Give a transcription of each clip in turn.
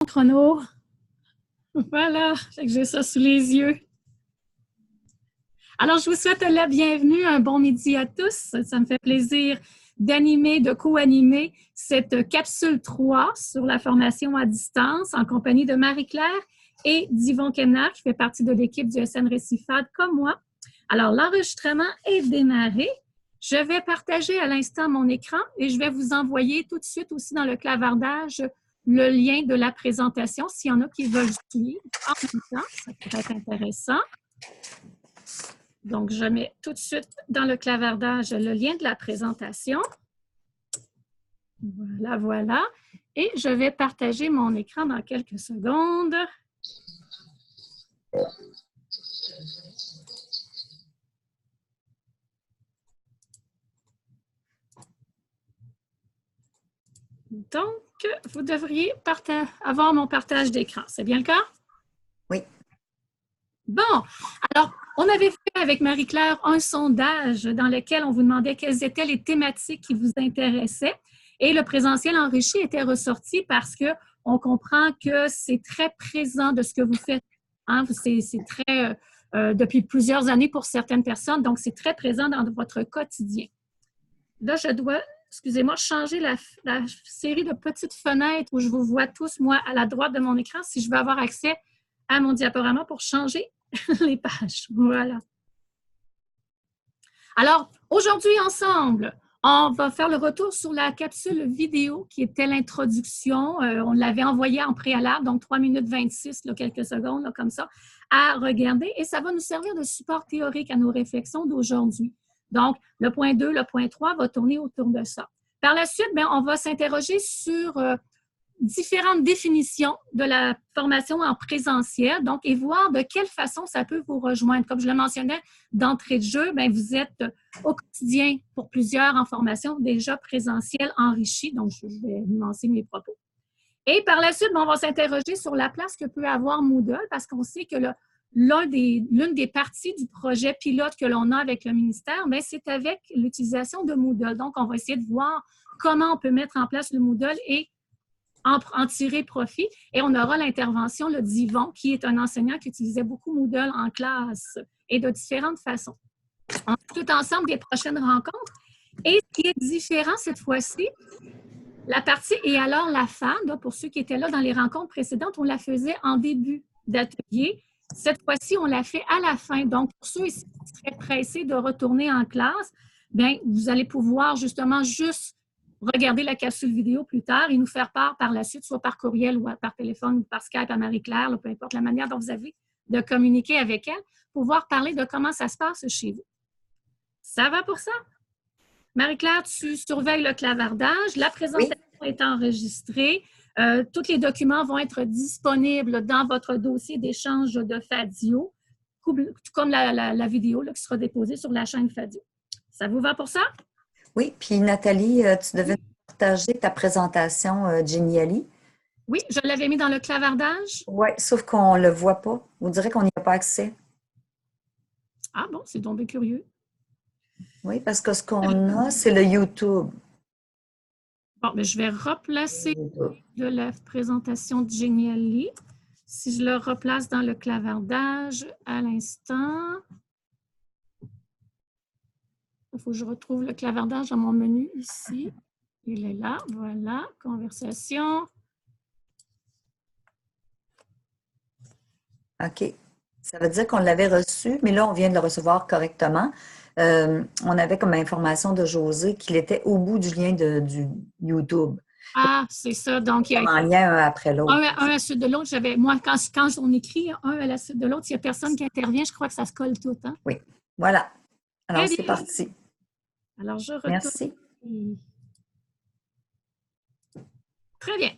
Chrono. Voilà, j'ai ça sous les yeux. Alors, je vous souhaite la bienvenue, un bon midi à tous. Ça me fait plaisir d'animer, de co-animer cette capsule 3 sur la formation à distance en compagnie de Marie-Claire et d'Yvon Kenard, qui fait partie de l'équipe du SN Récifade comme moi. Alors, l'enregistrement est démarré. Je vais partager à l'instant mon écran et je vais vous envoyer tout de suite aussi dans le clavardage le lien de la présentation s'il y en a qui veulent suivre en même temps. Ça pourrait être intéressant. Donc, je mets tout de suite dans le clavardage le lien de la présentation. Voilà, voilà. Et je vais partager mon écran dans quelques secondes. Donc, vous devriez avoir mon partage d'écran. C'est bien le cas? Oui. Bon, alors, on avait fait avec Marie-Claire un sondage dans lequel on vous demandait quelles étaient les thématiques qui vous intéressaient. Et le présentiel enrichi était ressorti parce qu'on comprend que c'est très présent de ce que vous faites. Hein? C'est très, depuis plusieurs années pour certaines personnes, donc c'est très présent dans votre quotidien. Là, je dois, excusez-moi, changer la série de petites fenêtres où je vous vois tous, moi, à la droite de mon écran, si je veux avoir accès à mon diaporama pour changer les pages. Voilà. Alors, aujourd'hui, ensemble, on va faire le retour sur la capsule vidéo qui était l'introduction. On l'avait envoyée en préalable, donc 3 minutes 26, là, quelques secondes, là, comme ça, à regarder. Et ça va nous servir de support théorique à nos réflexions d'aujourd'hui. Donc, le point 2, le point 3 va tourner autour de ça. Par la suite, bien, on va s'interroger sur différentes définitions de la formation en présentiel, donc, et voir de quelle façon ça peut vous rejoindre. Comme je le mentionnais d'entrée de jeu, bien, vous êtes au quotidien pour plusieurs en formation déjà présentielle enrichie, donc je vais nuancer mes propos. Et par la suite, bien, on va s'interroger sur la place que peut avoir Moodle, parce qu'on sait que l'une des parties du projet pilote que l'on a avec le ministère, bien, c'est avec l'utilisation de Moodle. Donc, on va essayer de voir comment on peut mettre en place le Moodle et en tirer profit. Et on aura l'intervention d'Yvon, qui est un enseignant qui utilisait beaucoup Moodle en classe et de différentes façons. On est tout ensemble des prochaines rencontres. Et ce qui est différent cette fois-ci, la partie « Et alors la femme », pour ceux qui étaient là dans les rencontres précédentes, on la faisait en début d'atelier. Cette fois-ci, on l'a fait à la fin. Donc, pour ceux qui seraient pressés de retourner en classe, bien, vous allez pouvoir justement juste regarder la capsule vidéo plus tard et nous faire part par la suite, soit par courriel ou par téléphone ou par Skype à Marie-Claire, peu importe la manière dont vous avez de communiquer avec elle, pour pouvoir parler de comment ça se passe chez vous. Ça va pour ça? Marie-Claire, tu surveilles le clavardage. La présentation est enregistrée. Tous les documents vont être disponibles dans votre dossier d'échange de Fadio, tout comme la vidéo là, qui sera déposée sur la chaîne Fadio. Ça vous va pour ça? Oui, puis Nathalie, tu devais partager ta présentation Geniali. Oui, je l'avais mis dans le clavardage. Oui, sauf qu'on ne le voit pas. On dirait qu'on n'y a pas accès. Ah bon, c'est tombé curieux. Oui, parce que ce qu'on a, c'est le YouTube. Bon, mais je vais replacer de la présentation de Geniali. Si je le replace dans le clavardage à l'instant, il faut que je retrouve le clavardage dans mon menu ici. Il est là, voilà, conversation. OK. Ça veut dire qu'on l'avait reçu, mais là, on vient de le recevoir correctement. On avait comme information de José qu'il était au bout du lien du YouTube. Ah, c'est ça. Donc, il y a en lien un après l'autre. Un à la suite de l'autre. Moi, quand on écrit un à la suite de l'autre, s'il n'y a personne qui intervient, je crois que ça se colle tout. Hein? Oui, voilà. Alors, c'est parti. Alors, je retourne. Merci. Très bien.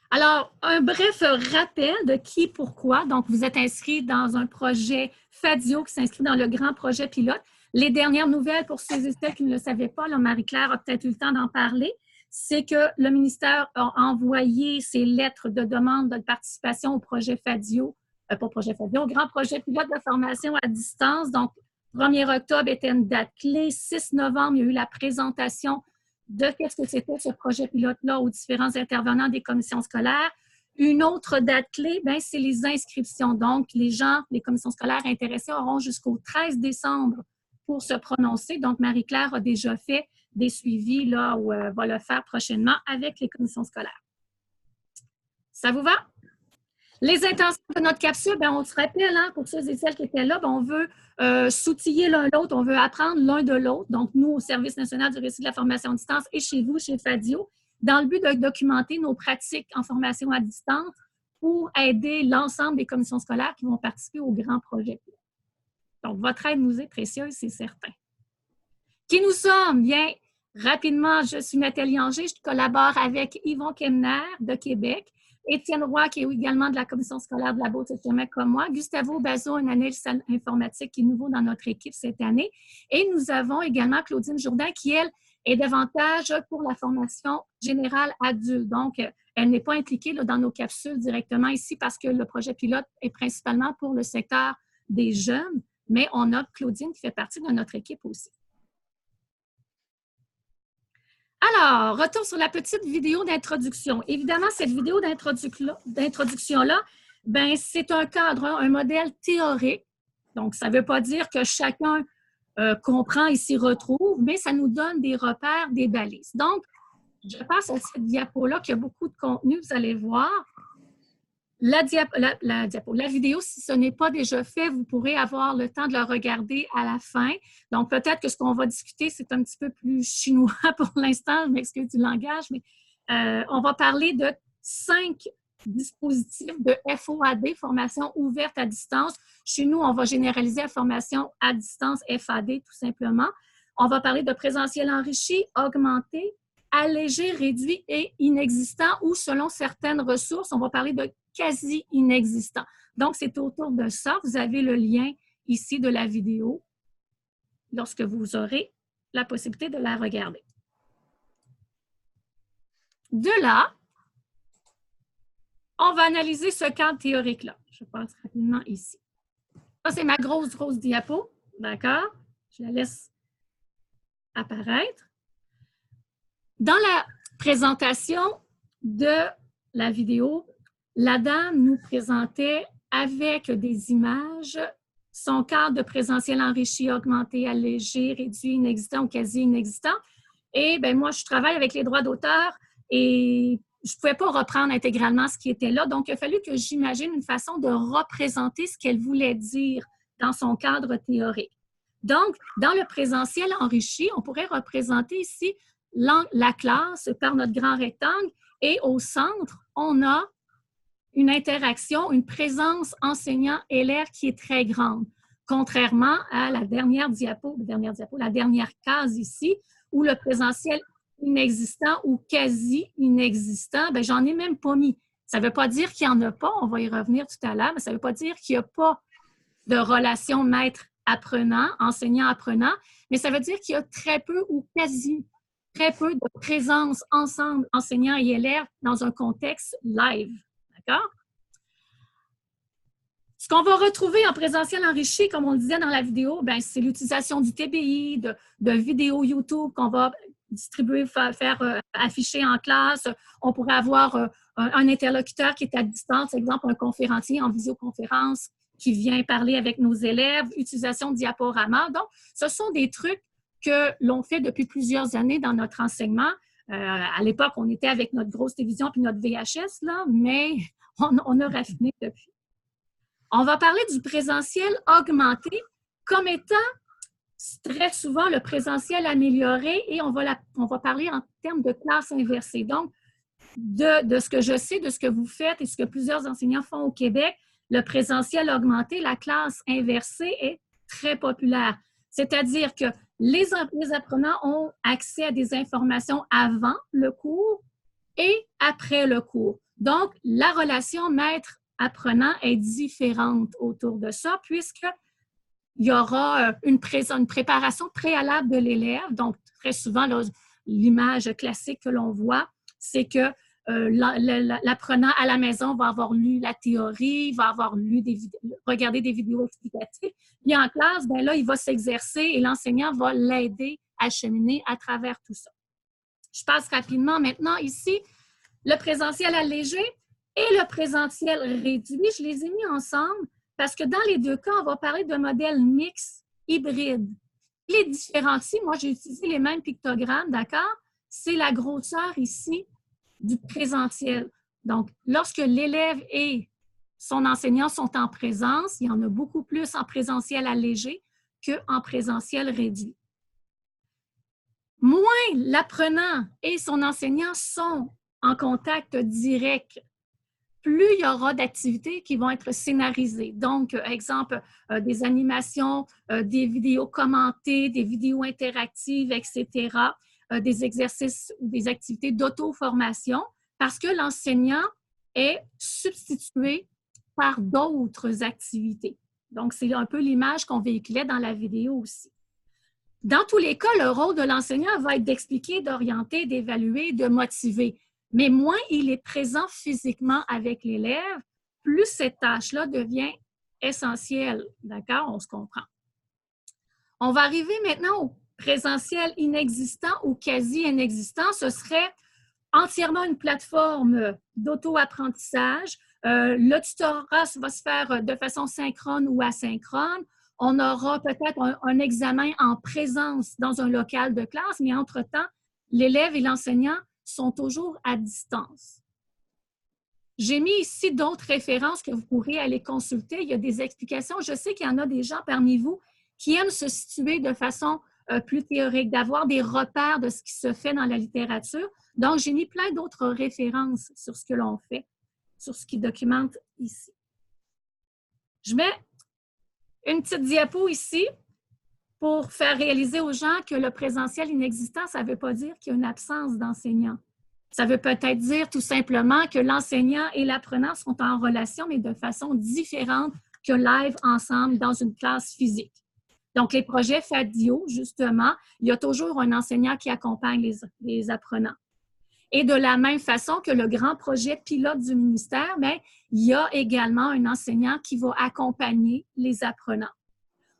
Alors, un bref rappel de qui, pourquoi. Donc, vous êtes inscrit dans un projet Fadio qui s'inscrit dans le grand projet pilote. Les dernières nouvelles, pour ceux et celles qui ne le savaient pas, Marie-Claire a peut-être eu le temps d'en parler, c'est que le ministère a envoyé ses lettres de demande de participation au projet Fadio, pas projet Fadio, au grand projet pilote de formation à distance. Donc, 1er octobre était une date clé. 6 novembre, il y a eu la présentation de qu'est-ce que c'était ce projet pilote-là aux différents intervenants des commissions scolaires. Une autre date clé, c'est les inscriptions. Donc, les commissions scolaires intéressées auront jusqu'au 13 décembre pour se prononcer. Donc, Marie-Claire a déjà fait des suivis, là, où elle va le faire prochainement avec les commissions scolaires. Ça vous va? Les intentions de notre capsule, on se rappelle, pour ceux et celles qui étaient là, on veut s'outiller l'un l'autre, on veut apprendre l'un de l'autre. Donc, nous, au Service national du récit de la formation à distance et chez vous, chez Fadio, dans le but de documenter nos pratiques en formation à distance pour aider l'ensemble des commissions scolaires qui vont participer au grand projet. Donc, votre aide nous est précieuse, c'est certain. Qui nous sommes? Bien, rapidement, je suis Nathalie Anger, je collabore avec Yvon Kemner de Québec, Étienne Roy, qui est également de la commission scolaire de la Beauce-Québec comme moi, Gustavo Bazot, un analyste informatique qui est nouveau dans notre équipe cette année, et nous avons également Claudine Jourdain, qui, elle, est davantage pour la formation générale adulte. Donc, elle n'est pas impliquée là, dans nos capsules directement ici parce que le projet pilote est principalement pour le secteur des jeunes, mais on a Claudine qui fait partie de notre équipe aussi. Alors, retour sur la petite vidéo d'introduction. Évidemment, cette vidéo d'introduction-là, c'est un cadre, un modèle théorique. Donc, ça ne veut pas dire que chacun comprend et s'y retrouve, mais ça nous donne des repères, des balises. Donc, je passe à cette diapo-là qui a beaucoup de contenu, vous allez voir. La vidéo, si ce n'est pas déjà fait, vous pourrez avoir le temps de la regarder à la fin. Donc, peut-être que ce qu'on va discuter, c'est un petit peu plus chinois pour l'instant, je m'excuse du langage, mais on va parler de 5 dispositifs de FOAD, formation ouverte à distance. Chez nous, on va généraliser la formation à distance FAD, tout simplement. On va parler de présentiel enrichi, augmenté, allégé, réduit et inexistant, ou selon certaines ressources, on va parler de quasi inexistant. Donc, c'est autour de ça. Vous avez le lien ici de la vidéo lorsque vous aurez la possibilité de la regarder. De là, on va analyser ce cadre théorique-là. Je passe rapidement ici. Ça, c'est ma grosse diapo. D'accord? Je la laisse apparaître. Dans la présentation de la vidéo, la dame nous présentait avec des images son cadre de présentiel enrichi, augmenté, allégé, réduit, inexistant ou quasi inexistant. Et moi, je travaille avec les droits d'auteur et je ne pouvais pas reprendre intégralement ce qui était là. Donc, il a fallu que j'imagine une façon de représenter ce qu'elle voulait dire dans son cadre théorique. Donc, dans le présentiel enrichi, on pourrait représenter ici la classe par notre grand rectangle et au centre, on a une interaction, une présence enseignant-élève qui est très grande, contrairement à la dernière case ici, où le présentiel inexistant ou quasi inexistant, j'en ai même pas mis. Ça ne veut pas dire qu'il n'y en a pas, on va y revenir tout à l'heure, mais ça ne veut pas dire qu'il n'y a pas de relation maître-apprenant, enseignant-apprenant, mais ça veut dire qu'il y a très peu ou quasi très peu de présence ensemble, enseignants et élèves, dans un contexte live. D'accord? Ce qu'on va retrouver en présentiel enrichi, comme on le disait dans la vidéo, c'est l'utilisation du TBI, de vidéos YouTube qu'on va distribuer, faire afficher en classe. On pourrait avoir un interlocuteur qui est à distance, exemple un conférencier en visioconférence qui vient parler avec nos élèves, utilisation de diaporamas. Donc, ce sont des trucs que l'on fait depuis plusieurs années dans notre enseignement. À l'époque, on était avec notre grosse télévision puis notre VHS, là, mais on a raffiné depuis. On va parler du présentiel augmenté comme étant très souvent le présentiel amélioré et on va parler en termes de classe inversée. Donc, de ce que je sais, de ce que vous faites et ce que plusieurs enseignants font au Québec, le présentiel augmenté, la classe inversée est très populaire. C'est-à-dire que les apprenants ont accès à des informations avant le cours et après le cours. Donc, la relation maître-apprenant est différente autour de ça, puisqu'il y aura une préparation préalable de l'élève. Donc, très souvent, l'image classique que l'on voit, c'est que l'apprenant à la maison va avoir lu la théorie, va avoir regardé des vidéos explicatives. Puis en classe, là, il va s'exercer et l'enseignant va l'aider à cheminer à travers tout ça. Je passe rapidement maintenant ici. Le présentiel allégé et le présentiel réduit, je les ai mis ensemble parce que dans les deux cas, on va parler de modèle mix hybride. Les différencie, moi j'ai utilisé les mêmes pictogrammes, d'accord? C'est la grosseur ici du présentiel. Donc, lorsque l'élève et son enseignant sont en présence, il y en a beaucoup plus en présentiel allégé qu'en présentiel réduit. Moins l'apprenant et son enseignant sont en contact direct, plus il y aura d'activités qui vont être scénarisées. Donc, exemple, des animations, des vidéos commentées, des vidéos interactives, etc., des exercices ou des activités d'auto-formation, parce que l'enseignant est substitué par d'autres activités. Donc, c'est un peu l'image qu'on véhiculait dans la vidéo aussi. Dans tous les cas, le rôle de l'enseignant va être d'expliquer, d'orienter, d'évaluer, de motiver. Mais moins il est présent physiquement avec l'élève, plus cette tâche-là devient essentielle. D'accord? On se comprend. On va arriver maintenant au présentiel inexistant ou quasi inexistant. Ce serait entièrement une plateforme d'auto-apprentissage. Le tutorat va se faire de façon synchrone ou asynchrone. On aura peut-être un examen en présence dans un local de classe, mais entre-temps, l'élève et l'enseignant sont toujours à distance. J'ai mis ici d'autres références que vous pourrez aller consulter. Il y a des explications. Je sais qu'il y en a des gens parmi vous qui aiment se situer de façon plus théorique, d'avoir des repères de ce qui se fait dans la littérature. Donc, j'ai mis plein d'autres références sur ce que l'on fait, sur ce qui documente ici. Je mets une petite diapo ici pour faire réaliser aux gens que le présentiel inexistant, ça ne veut pas dire qu'il y a une absence d'enseignant. Ça veut peut-être dire tout simplement que l'enseignant et l'apprenant sont en relation, mais de façon différente que live ensemble dans une classe physique. Donc, les projets FADIO, justement, il y a toujours un enseignant qui accompagne les apprenants. Et de la même façon que le grand projet pilote du ministère, mais il y a également un enseignant qui va accompagner les apprenants.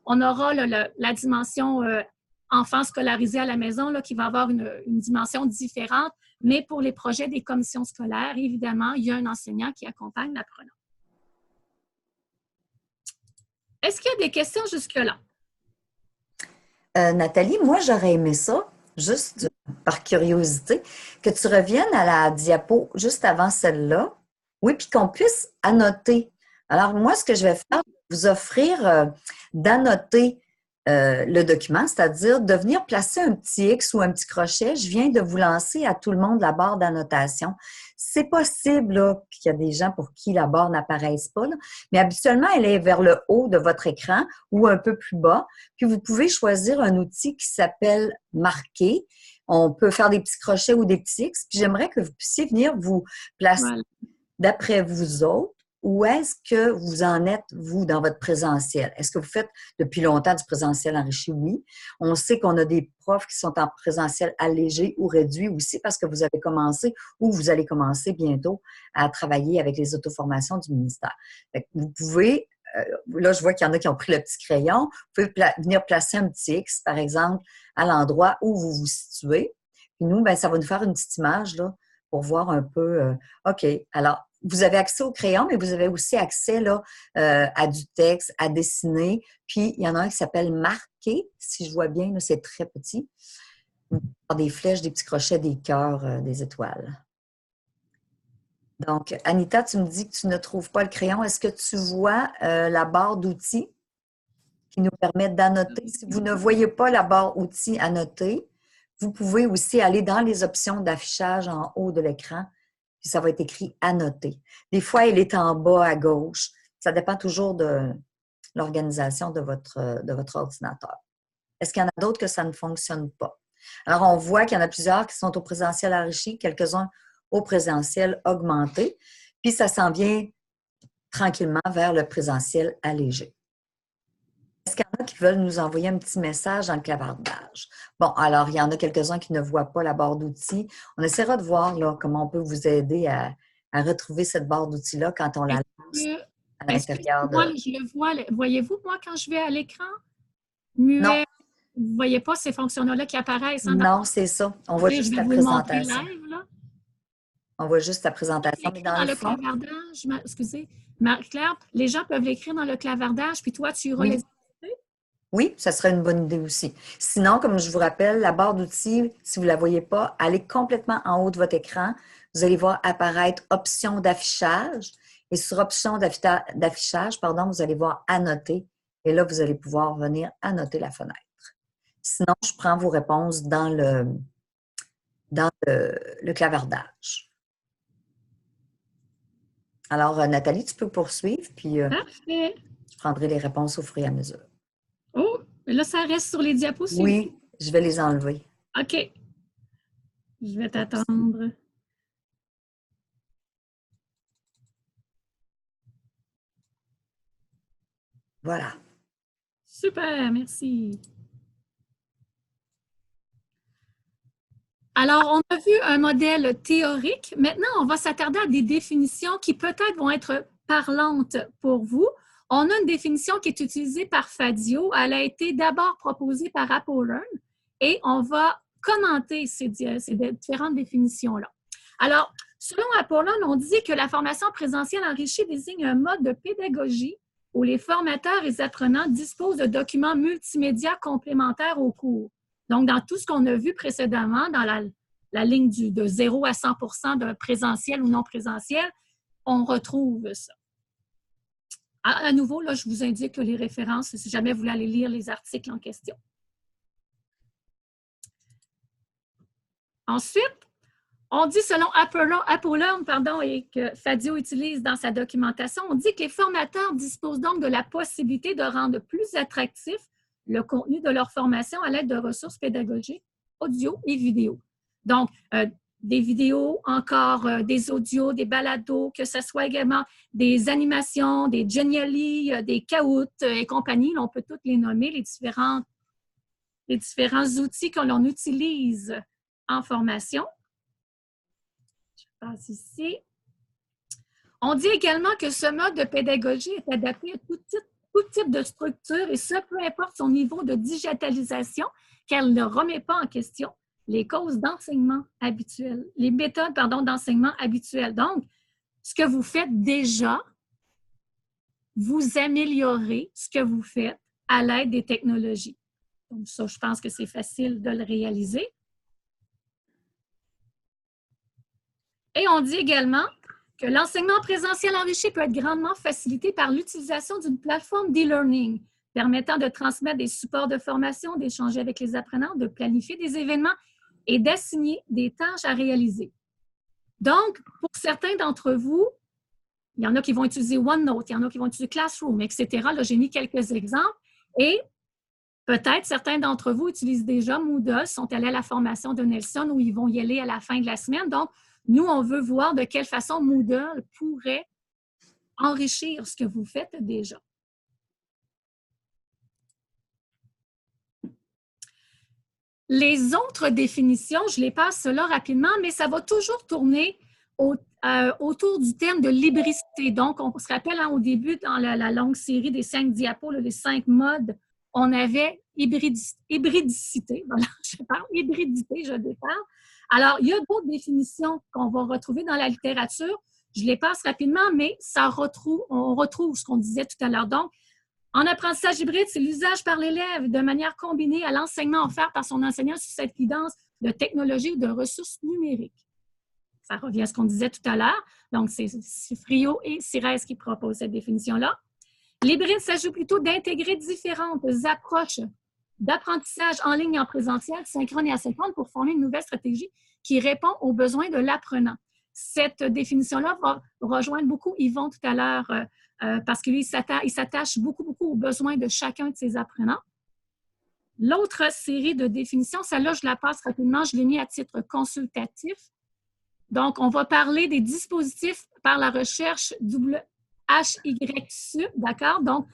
On aura la dimension enfants scolarisés à la maison là, qui va avoir une dimension différente, mais pour les projets des commissions scolaires, évidemment, il y a un enseignant qui accompagne l'apprenant. Est-ce qu'il y a des questions jusque-là? Nathalie, moi, j'aurais aimé ça, juste par curiosité, que tu reviennes à la diapo juste avant celle-là. Oui, puis qu'on puisse annoter. Alors, moi, ce que je vais faire, vous offrir d'annoter le document, c'est-à-dire de venir placer un petit X ou un petit crochet. Je viens de vous lancer à tout le monde la barre d'annotation. C'est possible qu'il y a des gens pour qui la barre n'apparaisse pas, là, mais habituellement, elle est vers le haut de votre écran ou un peu plus bas. Puis, vous pouvez choisir un outil qui s'appelle « Marquer ». On peut faire des petits crochets ou des petits X. Puis, j'aimerais que vous puissiez venir vous placer d'après vous autres. Où est-ce que vous en êtes, vous, dans votre présentiel? Est-ce que vous faites depuis longtemps du présentiel enrichi? Oui. On sait qu'on a des profs qui sont en présentiel allégé ou réduit aussi parce que vous avez commencé ou vous allez commencer bientôt à travailler avec les auto-formations du ministère. Vous pouvez, là, je vois qu'il y en a qui ont pris le petit crayon, vous pouvez venir placer un petit X, par exemple, à l'endroit où vous vous situez. Puis nous, bien, ça va nous faire une petite image là, pour voir un peu, OK, alors, vous avez accès au crayon, mais vous avez aussi accès là, à du texte, à dessiner. Puis, il y en a un qui s'appelle « Marquer », si je vois bien, c'est très petit. Des flèches, des petits crochets, des cœurs, des étoiles. Donc, Anita, tu me dis que tu ne trouves pas le crayon. Est-ce que tu vois la barre d'outils qui nous permet d'annoter? Si vous ne voyez pas la barre outils annoter, vous pouvez aussi aller dans les options d'affichage en haut de l'écran. Puis ça va être écrit « Annoter ». Des fois, elle est en bas à gauche. Ça dépend toujours de l'organisation de votre ordinateur. Est-ce qu'il y en a d'autres que ça ne fonctionne pas? Alors, on voit qu'il y en a plusieurs qui sont au présentiel enrichi, quelques-uns au présentiel augmenté. Puis, ça s'en vient tranquillement vers le présentiel allégé. Est-ce qu'il y en a qui veulent nous envoyer un petit message dans le clavardage? Bon, alors, il y en a quelques-uns qui ne voient pas la barre d'outils. On essaiera de voir là, comment on peut vous aider à retrouver cette barre d'outils-là quand on la lance à l'intérieur de... Moi, je le vois. Voyez-vous, moi, quand je vais à l'écran? Muet. vous ne voyez pas ces fonctions-là qui apparaissent. Hein, non, c'est ça. On voit juste je vais ta vous le montrer présentation. live, là. On voit juste ta présentation, mais Écrit dans dans le le fond, clavardage, excusez, Marie-Claire, les gens peuvent l'écrire dans le clavardage, puis toi, tu iras les... oui. Oui, ça serait une bonne idée aussi. Sinon, comme je vous rappelle, la barre d'outils, si vous ne la voyez pas, allez complètement en haut de votre écran. Vous allez voir apparaître options d'affichage. Et sur options d'affichage, pardon, vous allez voir annoter. Et là, vous allez pouvoir venir annoter la fenêtre. Sinon, je prends vos réponses dans le clavardage. Alors, Nathalie, tu peux poursuivre, puis Parfait. je prendrai les réponses au fur et à mesure. Oh, là, ça reste sur les diapos suivantes. Oui, je vais les enlever. OK. Je vais t'attendre. Voilà. Super, merci. Alors, on a vu un modèle théorique. Maintenant, on va s'attarder à des définitions qui peut-être vont être parlantes pour vous. On a une définition qui est utilisée par Fadio. Elle a été d'abord proposée par AppleLearn et on va commenter ces différentes définitions-là. Alors, selon AppleLearn, on dit que la formation présentielle enrichie désigne un mode de pédagogie où les formateurs et les apprenants disposent de documents multimédia complémentaires au cours. Donc, dans tout ce qu'on a vu précédemment, dans la ligne de 0 à 100 % de présentiel ou non présentiel, on retrouve ça. À nouveau, là, je vous indique les références si jamais vous voulez aller lire les articles en question. Ensuite, on dit, selon AppleLearn, et que Fadio utilise dans sa documentation, on dit que les formateurs disposent donc de la possibilité de rendre plus attractif le contenu de leur formation à l'aide de ressources pédagogiques, audio et vidéo. Donc, des vidéos, encore des audios, des balados, que ce soit également des animations, des Genially, des Kahoot et compagnie. Là, on peut toutes les nommer, les différents outils que l'on utilise en formation. Je passe ici. On dit également que ce mode de pédagogie est adapté à tout type de structure et ce, peu importe son niveau de digitalisation, car il ne remet pas en question les causes d'enseignement habituelles, les méthodes, d'enseignement habituelles. Donc, ce que vous faites déjà, vous améliorez ce que vous faites à l'aide des technologies. Donc, ça, je pense que c'est facile de le réaliser. Et on dit également que l'enseignement présentiel enrichi peut être grandement facilité par l'utilisation d'une plateforme d'e-learning permettant de transmettre des supports de formation, d'échanger avec les apprenants, de planifier des événements et d'assigner des tâches à réaliser. Donc, pour certains d'entre vous, il y en a qui vont utiliser OneNote, il y en a qui vont utiliser Classroom, etc. Là, j'ai mis quelques exemples. Et peut-être certains d'entre vous utilisent déjà Moodle, sont allés à la formation de Nelson où ils vont y aller à la fin de la semaine. Donc, nous, on veut voir de quelle façon Moodle pourrait enrichir ce que vous faites déjà. Les autres définitions, je les passe là rapidement, mais ça va toujours tourner autour du terme de l'hybridité. Donc, on se rappelle au début, dans la longue série des 5 diapos, les 5 modes, on avait hybridicité. Voilà, je parle hybridité, je déparle. Alors, il y a d'autres définitions qu'on va retrouver dans la littérature. Je les passe rapidement, mais on retrouve ce qu'on disait tout à l'heure. Donc, en apprentissage hybride, c'est l'usage par l'élève de manière combinée à l'enseignement offert par son enseignant sous cette guidance de technologies ou de ressources numériques. Ça revient à ce qu'on disait tout à l'heure. Donc, c'est Frio et Cires qui proposent cette définition-là. L'hybride s'agit plutôt d'intégrer différentes approches d'apprentissage en ligne et en présentiel, synchrone et asynchrone, pour former une nouvelle stratégie qui répond aux besoins de l'apprenant. Cette définition-là va rejoindre beaucoup Yvon tout à l'heure parce qu'il s'attache beaucoup aux besoins de chacun de ses apprenants. L'autre série de définitions, celle-là, je la passe rapidement, je l'ai mis à titre consultatif. Donc, on va parler des dispositifs par la recherche HYSUB, d'accord? Donc,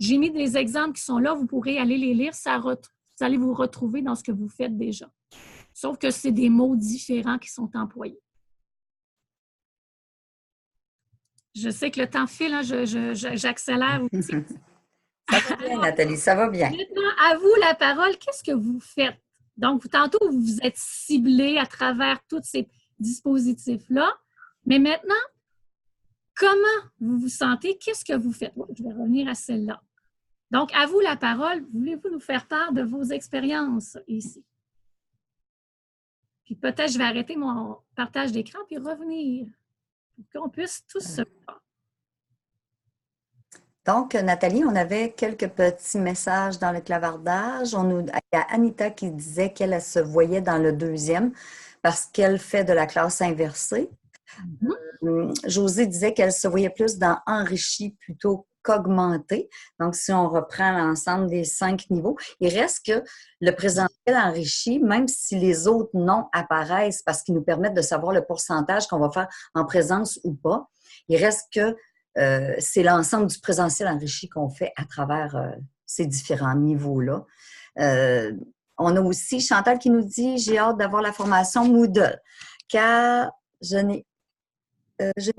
j'ai mis des exemples qui sont là, vous pourrez aller les lire, vous allez vous retrouver dans ce que vous faites déjà. Sauf que c'est des mots différents qui sont employés. Je sais que le temps file, hein, j'accélère aussi. Ça va bien, Nathalie, ça va bien. Maintenant, à vous la parole. Qu'est-ce que vous faites? Donc, tantôt, vous vous êtes ciblé à travers tous ces dispositifs-là. Mais maintenant, comment vous vous sentez? Qu'est-ce que vous faites? Je vais revenir à celle-là. Donc, à vous la parole. Voulez-vous nous faire part de vos expériences ici? Puis peut-être je vais arrêter mon partage d'écran puis revenir pour qu'on puisse tous se voir. Donc, Nathalie, on avait quelques petits messages dans le clavardage. Il y a Anita qui disait qu'elle se voyait dans le deuxième parce qu'elle fait de la classe inversée. Josée disait qu'elle se voyait plus dans enrichi plutôt qu'augmenté. Donc, si on reprend l'ensemble des 5 niveaux, il reste que le présentiel enrichi, même si les autres noms apparaissent parce qu'ils nous permettent de savoir le pourcentage qu'on va faire en présence ou pas, il reste que c'est l'ensemble du présentiel enrichi qu'on fait à travers ces différents niveaux-là. On a aussi Chantal qui nous dit « J'ai hâte d'avoir la formation Moodle, car je n'ai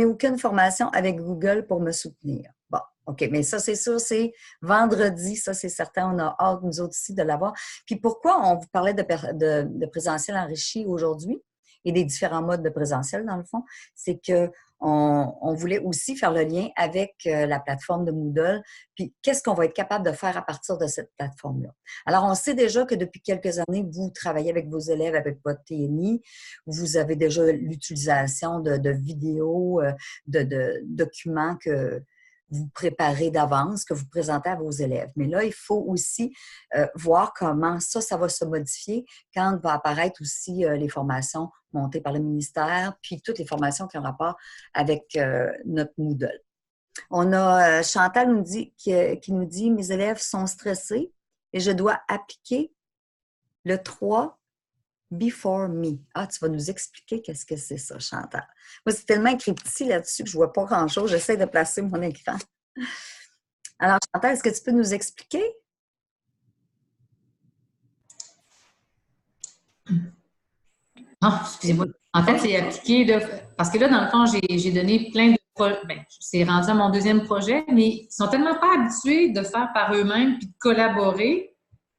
aucune formation avec Google pour me soutenir. » Bon, OK, mais ça, c'est sûr, c'est vendredi, ça, c'est certain. On a hâte, nous autres aussi, de l'avoir. Puis pourquoi on vous parlait de présentiel enrichi aujourd'hui et des différents modes de présentiel, dans le fond? C'est que on voulait aussi faire le lien avec la plateforme de Moodle, puis qu'est-ce qu'on va être capable de faire à partir de cette plateforme-là. Alors, on sait déjà que depuis quelques années, vous travaillez avec vos élèves, avec votre TNI, vous avez déjà l'utilisation de vidéos, de documents que vous préparez d'avance, que vous présentez à vos élèves. Mais là, il faut aussi voir comment ça va se modifier quand va apparaître aussi les formations montées par le ministère, puis toutes les formations qui ont rapport avec notre Moodle. On a Chantal qui nous dit « Mes élèves sont stressés et je dois appliquer le 3 Before Me. » Ah, tu vas nous expliquer qu'est-ce que c'est ça, Chantal. Moi, c'est tellement écrit petit là-dessus que je ne vois pas grand-chose. J'essaie de placer mon écran. Alors, Chantal, est-ce que tu peux nous expliquer? Ah, excusez-moi. En fait, c'est appliqué, là, parce que là, dans le fond, j'ai donné plein de projets. Ben, c'est rendu à mon deuxième projet, mais ils sont tellement pas habitués de faire par eux-mêmes puis de collaborer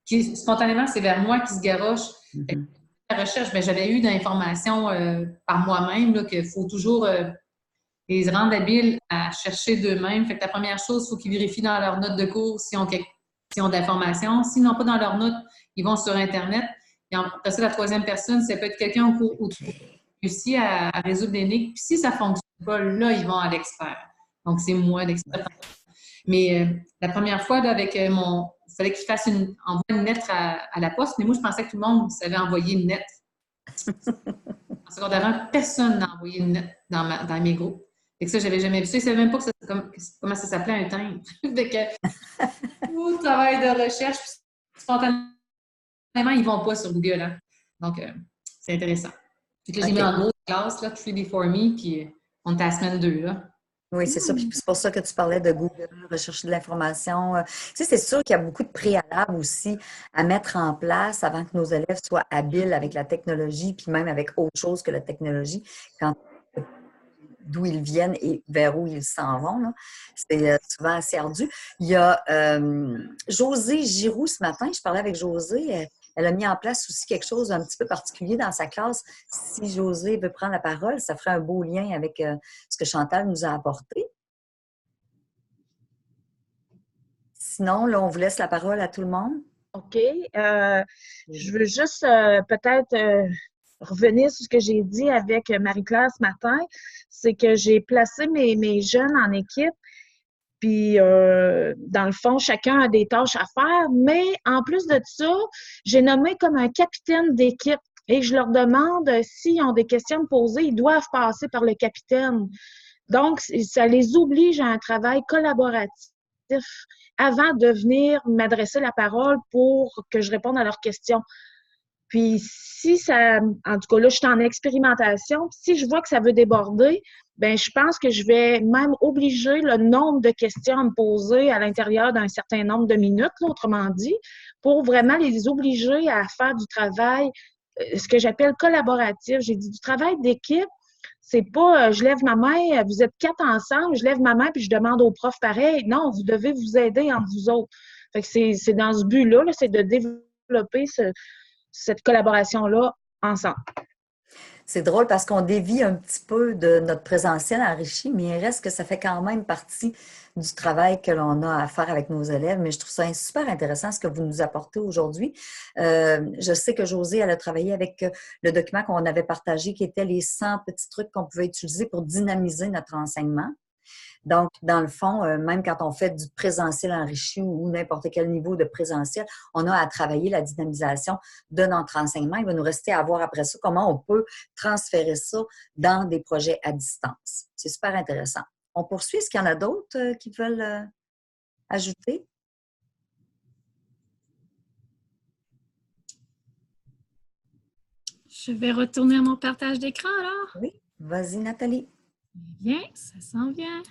que spontanément, c'est vers moi qui se garoche. La recherche, ben, j'avais eu d'informations par moi-même qu'il faut toujours les rendre habiles à chercher d'eux-mêmes. Fait que la première chose, il faut qu'ils vérifient dans leurs notes de cours s'ils ont de l'information. S'ils n'ont pas dans leurs notes, ils vont sur Internet. Et après ça, la troisième personne, ça peut être quelqu'un au cours où tu réussis à résoudre l'énigme. Puis si ça ne fonctionne pas, là, ils vont à l'expert. Donc, c'est moi l'expert. Mais la première fois, là, avec il fallait qu'il envoie une lettre à la poste, mais moi, je pensais que tout le monde savait envoyer une lettre. En secondaire 1, personne n'a envoyé une lettre dans mes groupes. Fait que ça, j'avais jamais vu ça. Ils ne savaient même pas comment ça s'appelait un timbre. Fait que tout travail de recherche, spontanément, ils ne vont pas sur Google. Hein. Donc, c'est intéressant. Fait que là, j'ai mis en gros classe, là, 3 Before Me, puis on est à la semaine 2, là. Oui, c'est ça. Puis c'est pour ça que tu parlais de Google, rechercher de l'information. Tu sais, c'est sûr qu'il y a beaucoup de préalables aussi à mettre en place avant que nos élèves soient habiles avec la technologie, puis même avec autre chose que la technologie, d'où ils viennent et vers où ils s'en vont. C'est souvent assez ardu. Il y a Josée Giroux ce matin, je parlais avec Josée, elle a mis en place aussi quelque chose d'un petit peu particulier dans sa classe. Si Josée veut prendre la parole, ça ferait un beau lien avec ce que Chantal nous a apporté. Sinon, là, on vous laisse la parole à tout le monde. OK. Je veux juste peut-être revenir sur ce que j'ai dit avec Marie-Claire ce matin. C'est que j'ai placé mes jeunes en équipe. Puis, dans le fond, chacun a des tâches à faire. Mais en plus de ça, j'ai nommé comme un capitaine d'équipe. Et je leur demande s'ils ont des questions à me poser, ils doivent passer par le capitaine. Donc, ça les oblige à un travail collaboratif avant de venir m'adresser la parole pour que je réponde à leurs questions. Puis si ça, en tout cas là, je suis en expérimentation, si je vois que ça veut déborder, bien, je pense que je vais même obliger le nombre de questions à me poser à l'intérieur d'un certain nombre de minutes, là, autrement dit, pour vraiment les obliger à faire du travail, ce que j'appelle collaboratif. J'ai dit du travail d'équipe C'est pas je lève ma main, vous êtes 4 ensemble, je lève ma main puis je demande au prof pareil. Non, vous devez vous aider entre vous autres. Fait que c'est dans ce but-là, là, c'est de développer cette collaboration-là ensemble. C'est drôle parce qu'on dévie un petit peu de notre présentiel enrichi, mais il reste que ça fait quand même partie du travail que l'on a à faire avec nos élèves. Mais je trouve ça super intéressant ce que vous nous apportez aujourd'hui. Je sais que Josée, elle a travaillé avec le document qu'on avait partagé qui était les 100 petits trucs qu'on pouvait utiliser pour dynamiser notre enseignement. Donc, dans le fond, même quand on fait du présentiel enrichi ou n'importe quel niveau de présentiel, on a à travailler la dynamisation de notre enseignement. Il va nous rester à voir après ça comment on peut transférer ça dans des projets à distance. C'est super intéressant. On poursuit. Est-ce qu'il y en a d'autres qui veulent ajouter? Je vais retourner à mon partage d'écran alors. Oui, vas-y Nathalie. Bien, ça s'en vient.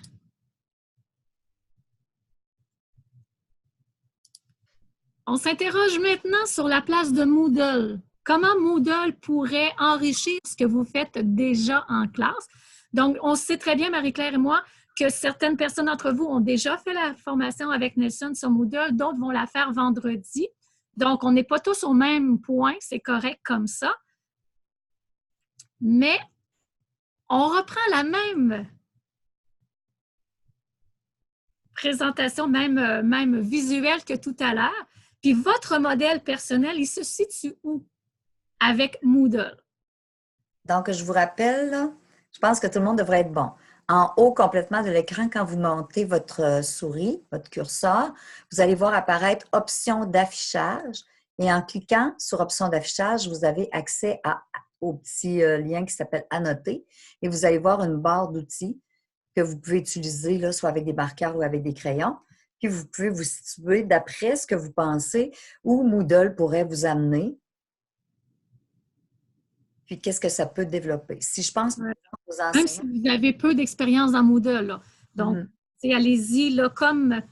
On s'interroge maintenant sur la place de Moodle. Comment Moodle pourrait enrichir ce que vous faites déjà en classe? Donc, on sait très bien, Marie-Claire et moi, que certaines personnes d'entre vous ont déjà fait la formation avec Nelson sur Moodle, d'autres vont la faire vendredi. Donc, on n'est pas tous au même point, c'est correct comme ça. Mais on reprend la même présentation, même visuelle que tout à l'heure. Puis votre modèle personnel, il se situe où avec Moodle? Donc, je vous rappelle, là, je pense que tout le monde devrait être bon. En haut complètement de l'écran, quand vous montez votre souris, votre curseur, vous allez voir apparaître « Options d'affichage ». Et en cliquant sur « Options d'affichage », vous avez accès au petit lien qui s'appelle « Annoter ». Et vous allez voir une barre d'outils que vous pouvez utiliser, là, soit avec des marqueurs ou avec des crayons. Puis vous pouvez vous situer d'après ce que vous pensez où Moodle pourrait vous amener. Puis qu'est-ce que ça peut développer. Si je pense aux enseignants... Même si vous avez peu d'expérience dans Moodle, là. Donc, allez-y, là, comme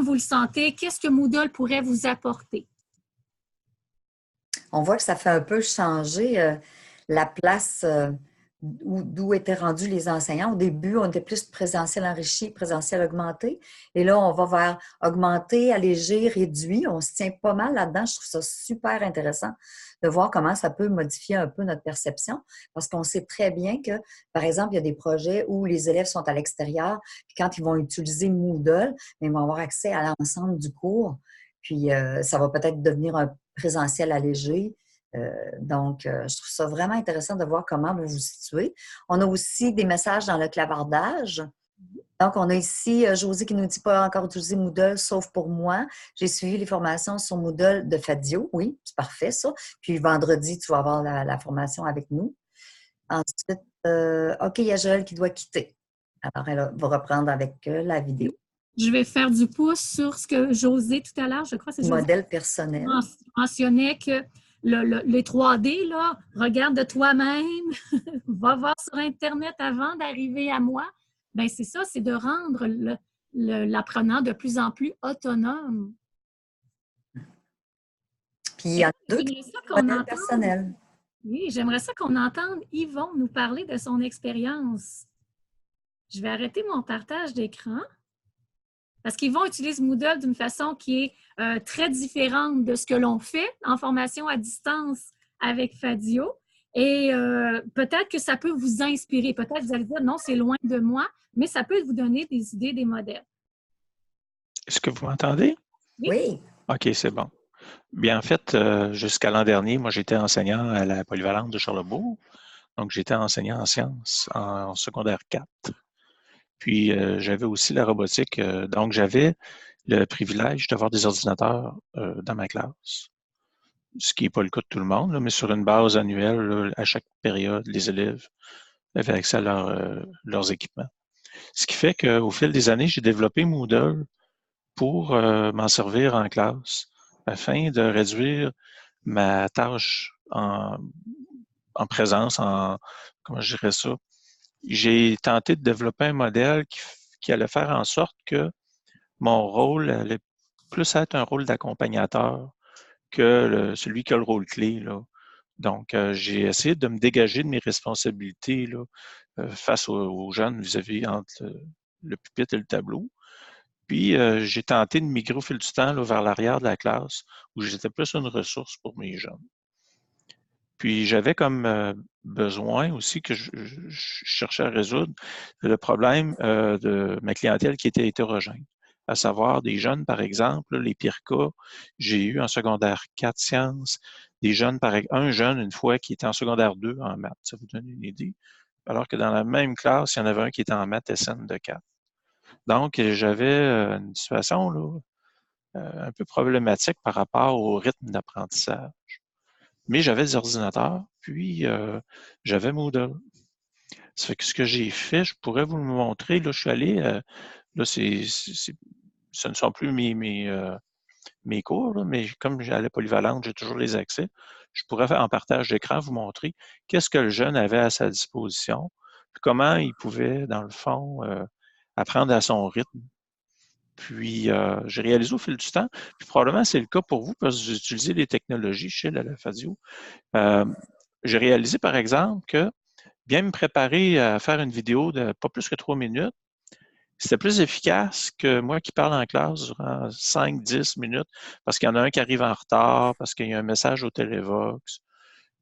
vous le sentez, qu'est-ce que Moodle pourrait vous apporter? On voit que ça fait un peu changer la place d'où étaient rendus les enseignants. Au début, on était plus présentiel enrichi, présentiel augmenté. Et là, on va vers augmenté, allégé, réduit. On se tient pas mal là-dedans. Je trouve ça super intéressant de voir comment ça peut modifier un peu notre perception. Parce qu'on sait très bien que, par exemple, il y a des projets où les élèves sont à l'extérieur. Puis quand ils vont utiliser Moodle, ils vont avoir accès à l'ensemble du cours. Puis ça va peut-être devenir un présentiel allégé. Donc, je trouve ça vraiment intéressant de voir comment vous vous situez. On a aussi des messages dans le clavardage. Donc, on a ici Josée qui nous dit pas encore utiliser Moodle, sauf pour moi. J'ai suivi les formations sur Moodle de Fadio. Oui, c'est parfait ça. Puis vendredi, tu vas avoir la formation avec nous. Ensuite, OK, il y a Joël qui doit quitter. Alors, elle va reprendre avec la vidéo. Je vais faire du pouce sur ce que Josée, tout à l'heure, je crois que c'est Josée, modèle personnel, mentionnait que les 3D, là, regarde de toi-même, va voir sur Internet avant d'arriver à moi. Bien, c'est ça, c'est de rendre l'apprenant de plus en plus autonome. Puis il y en a deux qui sont modèle personnel. Oui, j'aimerais ça qu'on entende Yvon nous parler de son expérience. Je vais arrêter mon partage d'écran. Parce qu'Yvon utilise Moodle d'une façon qui est très différente de ce que l'on fait en formation à distance avec Fadio. Et peut-être que ça peut vous inspirer. Peut-être que vous allez dire, non, c'est loin de moi, mais ça peut vous donner des idées, des modèles. Est-ce que vous m'entendez? Oui. OK, c'est bon. Bien, en fait, jusqu'à l'an dernier, moi, j'étais enseignant à la Polyvalente de Charlebourg. Donc, j'étais enseignant en sciences en secondaire 4. Puis, j'avais aussi la robotique. Donc, j'avais le privilège d'avoir des ordinateurs dans ma classe. Ce qui n'est pas le cas de tout le monde, là, mais sur une base annuelle, là, à chaque période, les élèves avaient accès à leurs équipements. Ce qui fait qu'au fil des années, j'ai développé Moodle pour m'en servir en classe afin de réduire ma tâche en présence, comment je dirais ça. J'ai tenté de développer un modèle qui allait faire en sorte que mon rôle allait plus être un rôle d'accompagnateur que celui qui a le rôle clé, là. Donc, j'ai essayé de me dégager de mes responsabilités là, face aux jeunes vis-à-vis entre le pupitre et le tableau. Puis, j'ai tenté de migrer au fil du temps là, vers l'arrière de la classe, où j'étais plus une ressource pour mes jeunes. Puis, j'avais comme besoin aussi que je cherchais à résoudre le problème de ma clientèle qui était hétérogène, à savoir des jeunes, par exemple, les pires cas, j'ai eu en secondaire 4 sciences, des jeunes, un jeune une fois qui était en secondaire 2 en maths, ça vous donne une idée, alors que dans la même classe, il y en avait un qui était en maths SN de 4. Donc, j'avais une situation là, un peu problématique par rapport au rythme d'apprentissage. Mais j'avais des ordinateurs, puis j'avais Moodle. Ça fait que ce que j'ai fait, je pourrais vous le montrer. Là, je suis allé, là, ce ne sont plus mes cours, là, mais comme j'ai à la polyvalente, j'ai toujours les accès. Je pourrais faire en partage d'écran vous montrer qu'est-ce que le jeune avait à sa disposition, puis comment il pouvait, dans le fond, apprendre à son rythme. Puis, j'ai réalisé au fil du temps, puis probablement c'est le cas pour vous parce que vous utilisez les technologies chez la Fadio. J'ai réalisé, par exemple, que bien me préparer à faire une vidéo de pas plus que 3 minutes, c'était plus efficace que moi qui parle en classe durant 5-10 minutes parce qu'il y en a un qui arrive en retard, parce qu'il y a un message au Télévox,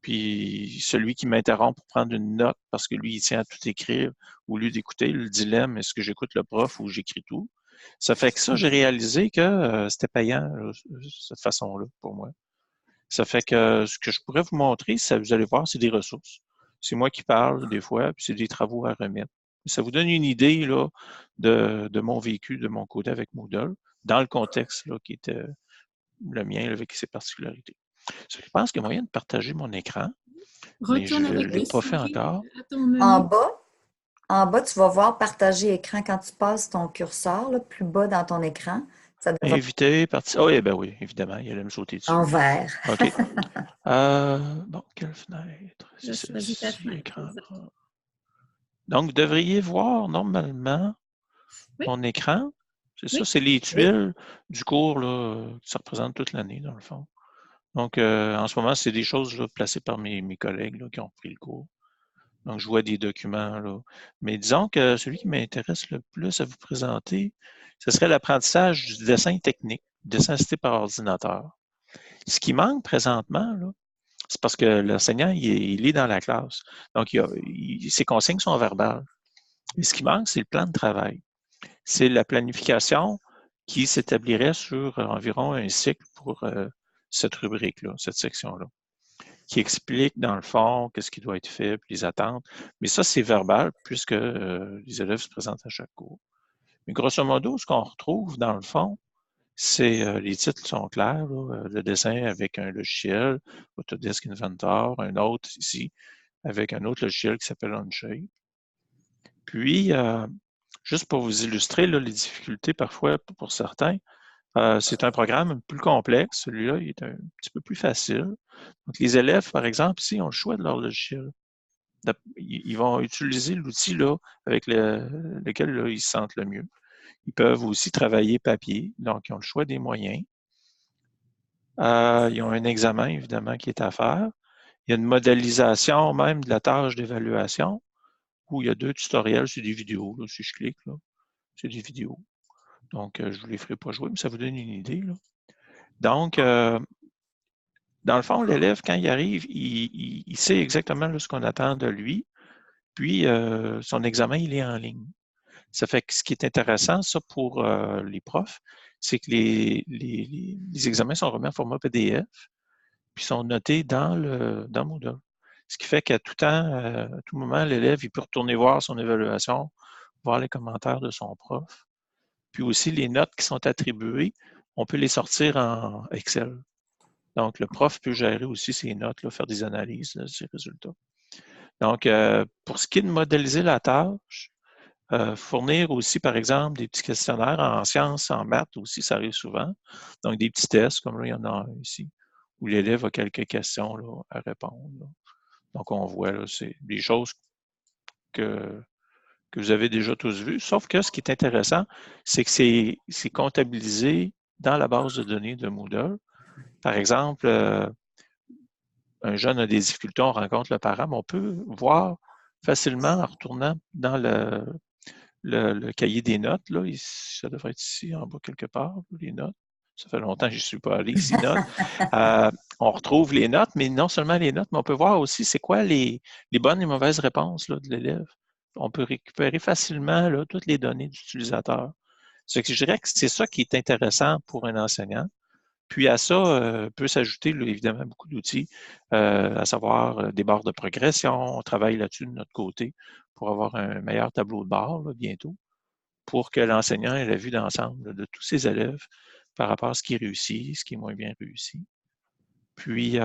puis celui qui m'interrompt pour prendre une note parce que lui, il tient à tout écrire au lieu d'écouter le dilemme, est-ce que j'écoute le prof ou j'écris tout? Ça fait que ça, j'ai réalisé que c'était payant, cette façon-là, pour moi. Ça fait que ce que je pourrais vous montrer, ça, vous allez voir, c'est des ressources. C'est moi qui parle des fois, puis c'est des travaux à remettre. Ça vous donne une idée là, de mon vécu, de mon côté avec Moodle, dans le contexte là, qui était le mien, avec ses particularités. Je pense qu'il y a moyen de partager mon écran, mais je Retourne ne avec l'ai le pas fait souris encore. à ton menu. En bas, tu vas voir partager écran quand tu passes ton curseur, là, plus bas dans ton écran. Ça devrait être Invité, parti. Oh, ben oui, évidemment, il allait me sauter dessus. en vert. OK. Bon, quelle fenêtre? Je C'est choisis ta celle-ci, fenêtre. écran. Exact. Donc, vous devriez voir normalement Oui. mon écran. C'est ça, Oui. c'est les tuiles du cours là, ça représente toute l'année, dans le fond. Donc, en ce moment, c'est des choses là, placées par mes collègues là, qui ont pris le cours. Donc, je vois des documents. Là. Mais disons que celui qui m'intéresse le plus à vous présenter, ce serait l'apprentissage du dessin technique, dessin assisté par ordinateur. Ce qui manque présentement, là, c'est parce que l'enseignant, il est dans la classe. Donc, ses consignes sont verbales. Et ce qui manque, c'est le plan de travail. C'est la planification qui s'établirait sur environ un cycle pour cette rubrique-là, cette section-là, qui explique, dans le fond, qu'est-ce qui doit être fait, puis les attentes. Mais ça, c'est verbal, puisque les élèves se présentent à chaque cours. Mais grosso modo, ce qu'on retrouve, dans le fond, c'est les titres sont clairs, là, le dessin avec un logiciel, Autodesk Inventor, un autre ici, avec un autre logiciel qui s'appelle Onshape. Puis, juste pour vous illustrer là, les difficultés parfois pour certains, c'est un programme plus complexe. Celui-là, il est un petit peu plus facile. Donc, les élèves, par exemple, ici, ont le choix de leur logiciel. Ils vont utiliser l'outil là, avec lequel là, ils se sentent le mieux. Ils peuvent aussi travailler papier, donc ils ont le choix des moyens. Ils ont un examen, évidemment, qui est à faire. Il y a une modélisation même de la tâche d'évaluation où il y a 2 tutoriels, c'est des vidéos. Là, si je clique, là, c'est des vidéos. Donc, je ne vous les ferai pas jouer, mais ça vous donne une idée. Là. Donc, dans le fond, l'élève, quand il arrive, il sait exactement là, ce qu'on attend de lui. Puis, son examen, il est en ligne. Ça fait que ce qui est intéressant, ça, pour les profs, c'est que les examens sont remis en format PDF, puis sont notés dans Moodle. Ce qui fait qu'à tout temps, à tout moment, l'élève, il peut retourner voir son évaluation, voir les commentaires de son prof. Puis aussi, les notes qui sont attribuées, on peut les sortir en Excel. Donc, le prof peut gérer aussi ses notes, là, faire des analyses de ses résultats. Donc, pour ce qui est de modéliser la tâche, fournir aussi, par exemple, des petits questionnaires en sciences, en maths aussi, ça arrive souvent. Donc, des petits tests, comme là, il y en a un ici, où l'élève a quelques questions là, à répondre. Là. Donc, on voit, là, c'est des choses que vous avez déjà tous vues, sauf que ce qui est intéressant, c'est que c'est comptabilisé dans la base de données de Moodle. Par exemple, un jeune a des difficultés, on rencontre le parent, mais on peut voir facilement en retournant dans le cahier des notes. Là, ça devrait être ici, en bas quelque part, les notes. Ça fait longtemps que je ne suis pas allé ici, notes. On retrouve les notes, mais non seulement les notes, mais on peut voir aussi c'est quoi les bonnes et mauvaises réponses là, de l'élève. On peut récupérer facilement là, toutes les données d'utilisateur. Je dirais que c'est ça qui est intéressant pour un enseignant. Puis à ça, peut s'ajouter évidemment beaucoup d'outils, à savoir des barres de progression. On travaille là-dessus de notre côté pour avoir un meilleur tableau de bord là, bientôt, pour que l'enseignant ait la vue d'ensemble de tous ses élèves par rapport à ce qui réussit, ce qui est moins bien réussi. Puis,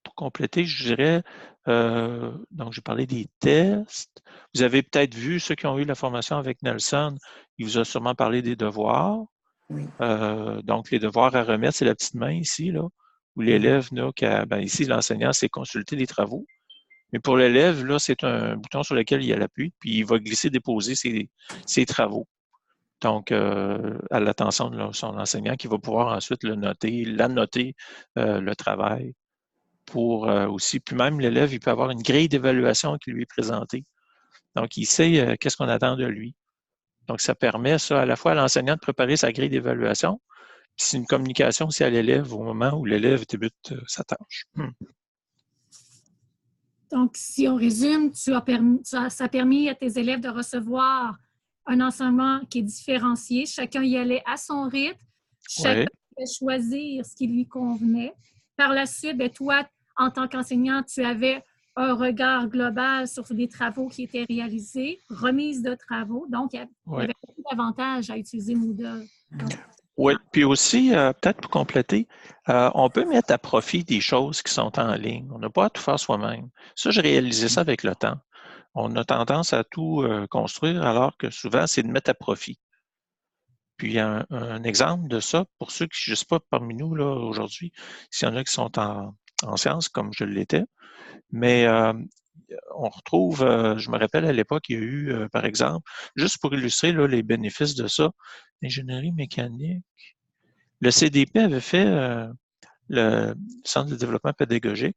pour compléter, je dirais, donc j'ai parlé des tests. Vous avez peut-être vu, ceux qui ont eu la formation avec Nelson, il vous a sûrement parlé des devoirs. Oui. Donc, les devoirs à remettre, c'est la petite main ici, là, où l'élève n'a qu'à, ici, l'enseignant, c'est consulter les travaux. Mais pour l'élève, là, c'est un bouton sur lequel il a l'appui, puis il va glisser, déposer ses travaux. Donc, à l'attention de son enseignant qui va pouvoir ensuite l'annoter, le travail pour aussi. Puis même l'élève, il peut avoir une grille d'évaluation qui lui est présentée. Donc, il sait qu'est-ce qu'on attend de lui. Donc, ça permet ça à la fois à l'enseignant de préparer sa grille d'évaluation, puis c'est une communication aussi à l'élève au moment où l'élève débute sa tâche. Donc, si on résume, ça a permis à tes élèves de recevoir un enseignement qui est différencié. Chacun y allait à son rythme. Chacun pouvait choisir ce qui lui convenait. Par la suite, toi, en tant qu'enseignant, tu avais un regard global sur les travaux qui étaient réalisés, remise de travaux. Donc, il y avait beaucoup d'avantages à utiliser Moodle. Oui, puis aussi, peut-être pour compléter, on peut mettre à profit des choses qui sont en ligne. On n'a pas à tout faire soi-même. Ça, j'ai réalisé ça avec le temps. On a tendance à tout construire, alors que souvent, c'est de mettre à profit. Puis, un exemple de ça, pour ceux qui, je ne sais pas parmi nous là aujourd'hui, s'il y en a qui sont en sciences, comme je l'étais, mais on retrouve, je me rappelle à l'époque, il y a eu, par exemple, juste pour illustrer là, les bénéfices de ça, l'ingénierie mécanique. Le CDP avait fait, le Centre de développement pédagogique,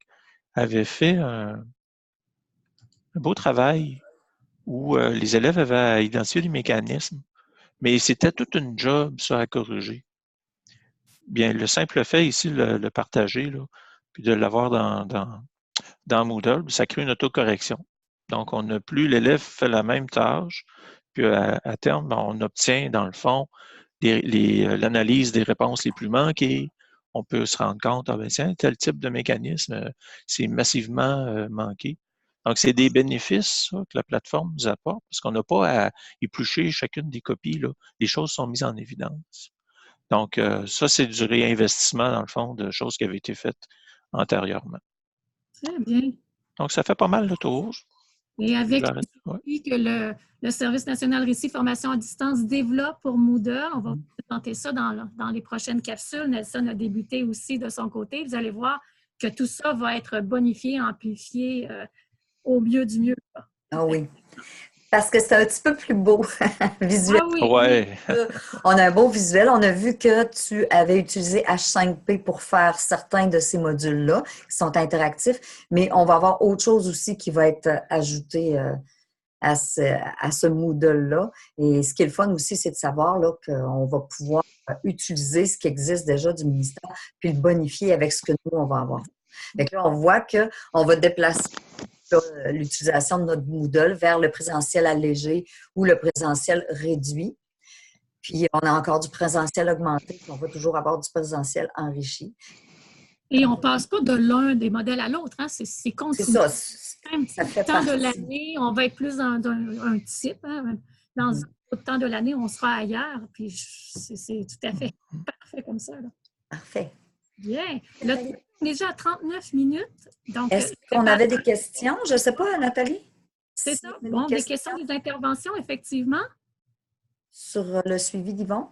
avait fait un beau travail où les élèves avaient à identifier les mécanismes, mais c'était toute une job, ça, à corriger. Bien, le simple fait ici, le partager, là, puis de l'avoir dans Moodle, ça crée une autocorrection. Donc, on n'a plus, l'élève fait la même tâche, puis à terme, on obtient, dans le fond, l'analyse des réponses les plus manquées. On peut se rendre compte, tiens, tel type de mécanisme, c'est massivement manqué. Donc, c'est des bénéfices ça, que la plateforme nous apporte, parce qu'on n'a pas à éplucher chacune des copies. Là. Les choses sont mises en évidence. Donc, ça, c'est du réinvestissement, dans le fond, de choses qui avaient été faites antérieurement. Très bien. Donc, ça fait pas mal le tour. Et avec que le Service national Récit Formation à distance développe pour Moodle, on va vous présenter ça dans les prochaines capsules. Nelson a débuté aussi de son côté. Vous allez voir que tout ça va être bonifié, amplifié au mieux du mieux. Ah oui. Parce que c'est un petit peu plus beau visuellement. Ah oui. On a un beau visuel. On a vu que tu avais utilisé H5P pour faire certains de ces modules-là qui sont interactifs, mais on va avoir autre chose aussi qui va être ajouté à ce Moodle-là. Et ce qui est le fun aussi, c'est de savoir là, qu'on va pouvoir utiliser ce qui existe déjà du ministère puis le bonifier avec ce que nous, on va avoir. Donc là, on voit qu'on va déplacer l'utilisation de notre Moodle vers le présentiel allégé ou le présentiel réduit. Puis, on a encore du présentiel augmenté, puis on va toujours avoir du présentiel enrichi. Et on ne passe pas de l'un des modèles à l'autre, hein? C'est continu. C'est ça. Ça fait temps de l'année, on va être plus dans un type. Hein? Dans un autre temps de l'année, on sera ailleurs. Puis, c'est tout à fait parfait comme ça. Là. Parfait. Bien. Là, on est déjà à 39 minutes. Est-ce qu'on avait des questions? Je ne sais pas, Nathalie. C'est ça. Bon, des questions, des interventions, effectivement. Sur le suivi d'Yvon?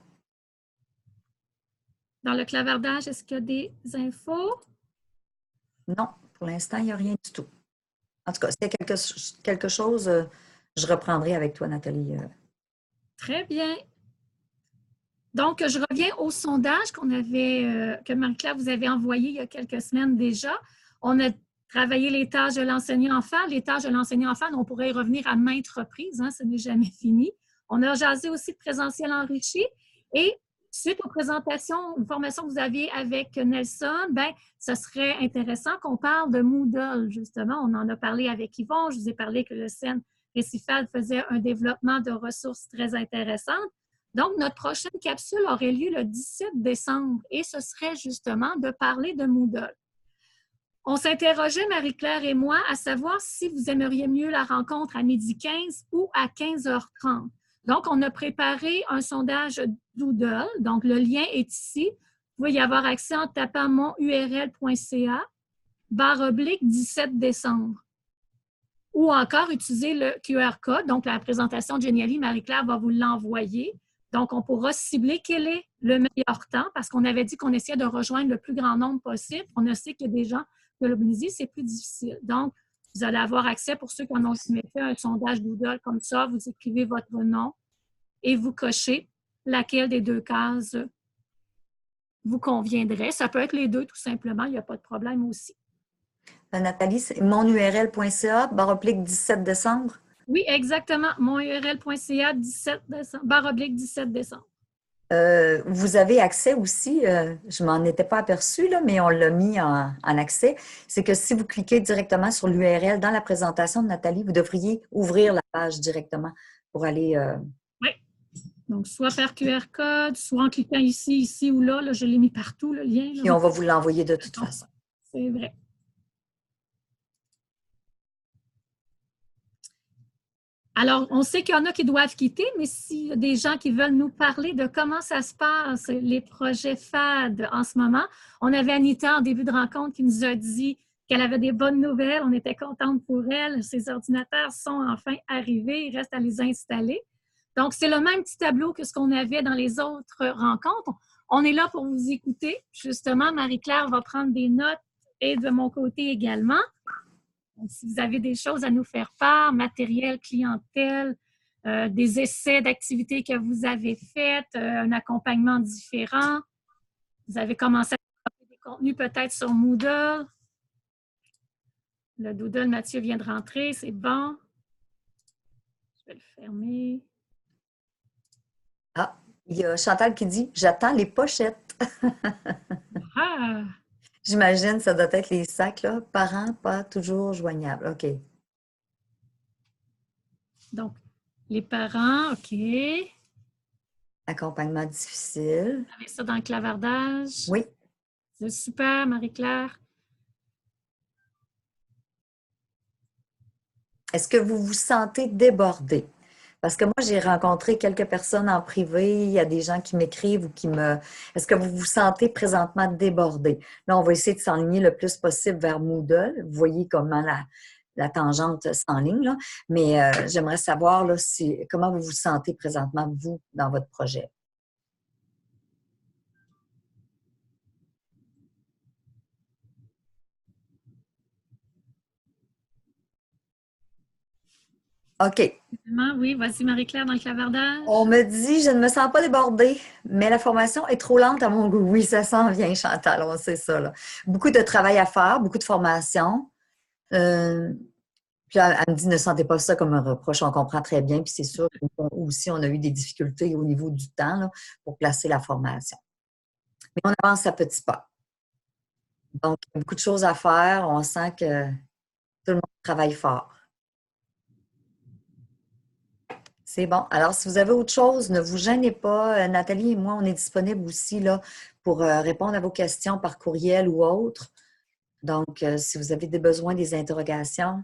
Dans le clavardage, est-ce qu'il y a des infos? Non, pour l'instant, il n'y a rien du tout. En tout cas, s'il y a quelque chose, je reprendrai avec toi, Nathalie. Très bien. Donc, je reviens au sondage que Marie-Claire vous avait envoyé il y a quelques semaines déjà. On a travaillé les tâches de l'enseignant-enfant. Les tâches de l'enseignant-enfant, on pourrait y revenir à maintes reprises, hein, ce n'est jamais fini. On a jasé aussi de présentiel enrichi. Et suite aux présentations, aux formations que vous aviez avec Nelson, bien, ce serait intéressant qu'on parle de Moodle, justement. On en a parlé avec Yvon. Je vous ai parlé que le CEN Récifal faisait un développement de ressources très intéressantes. Donc, notre prochaine capsule aurait lieu le 17 décembre et ce serait justement de parler de Moodle. On s'interrogeait, Marie-Claire et moi, à savoir si vous aimeriez mieux la rencontre à 12h15 ou à 15h30. Donc, on a préparé un sondage Doodle. Donc, le lien est ici. Vous pouvez y avoir accès en tapant monurl.ca/17 décembre. Ou encore utiliser le QR code. Donc, la présentation de Geniali, Marie-Claire va vous l'envoyer. Donc, on pourra cibler quel est le meilleur temps parce qu'on avait dit qu'on essayait de rejoindre le plus grand nombre possible. On sait qu'il y a des gens de l'Aubinisie, c'est plus difficile. Donc, vous allez avoir accès, pour ceux qui en ont fait un sondage Doodle comme ça, vous écrivez votre nom et vous cochez laquelle des deux cases vous conviendrait. Ça peut être les deux, tout simplement. Il n'y a pas de problème aussi. Nathalie, c'est monurl.ca/17 décembre. Oui, exactement. monurl.ca /17 décembre. Vous avez accès aussi, je ne m'en étais pas aperçue, là, mais on l'a mis en accès. C'est que si vous cliquez directement sur l'URL dans la présentation de Nathalie, vous devriez ouvrir la page directement pour aller... Oui. Donc, soit par QR code, soit en cliquant ici, ici ou là. Là, je l'ai mis partout, le lien. Là. Et on va vous l'envoyer de toute façon. C'est vrai. Alors, on sait qu'il y en a qui doivent quitter, mais s'il y a des gens qui veulent nous parler de comment ça se passe, les projets FAD en ce moment, on avait Anita en début de rencontre qui nous a dit qu'elle avait des bonnes nouvelles. On était contente pour elle. Ses ordinateurs sont enfin arrivés. Il reste à les installer. Donc, c'est le même petit tableau que ce qu'on avait dans les autres rencontres. On est là pour vous écouter. Justement, Marie-Claire va prendre des notes et de mon côté également. Donc, si vous avez des choses à nous faire part, matériel, clientèle, des essais d'activités que vous avez faites, un accompagnement différent, vous avez commencé à développer des contenus peut-être sur Moodle. Le Doodle, Mathieu vient de rentrer, c'est bon. Je vais le fermer. Ah, il y a Chantal qui dit « J'attends les pochettes ». Ah! J'imagine que ça doit être les sacs, là. Parents, pas toujours joignables. OK. Donc, les parents, OK. Accompagnement difficile. Vous avez ça dans le clavardage. Oui. C'est super, Marie-Claire. Est-ce que vous vous sentez débordé? Parce que moi, j'ai rencontré quelques personnes en privé, il y a des gens qui m'écrivent ou qui me... Est-ce que vous vous sentez présentement débordé? Là, on va essayer de s'enligner le plus possible vers Moodle. Vous voyez comment la tangente s'enligne, là. Mais j'aimerais savoir là, comment vous vous sentez présentement, vous, dans votre projet. OK. Oui, vas-y Marie-Claire dans le clavardage. On me dit, je ne me sens pas débordée, mais la formation est trop lente à mon goût. Oui, ça s'en vient, Chantal, on sait ça, là. Beaucoup de travail à faire, beaucoup de formation. Puis elle me dit, ne sentez pas ça comme un reproche, on comprend très bien. Puis c'est sûr aussi, on a eu des difficultés au niveau du temps là, pour placer la formation. Mais on avance à petits pas. Donc, il y a beaucoup de choses à faire. On sent que tout le monde travaille fort. C'est bon. Alors, si vous avez autre chose, ne vous gênez pas. Nathalie et moi, on est disponibles aussi là, pour répondre à vos questions par courriel ou autre. Donc, si vous avez des besoins, des interrogations,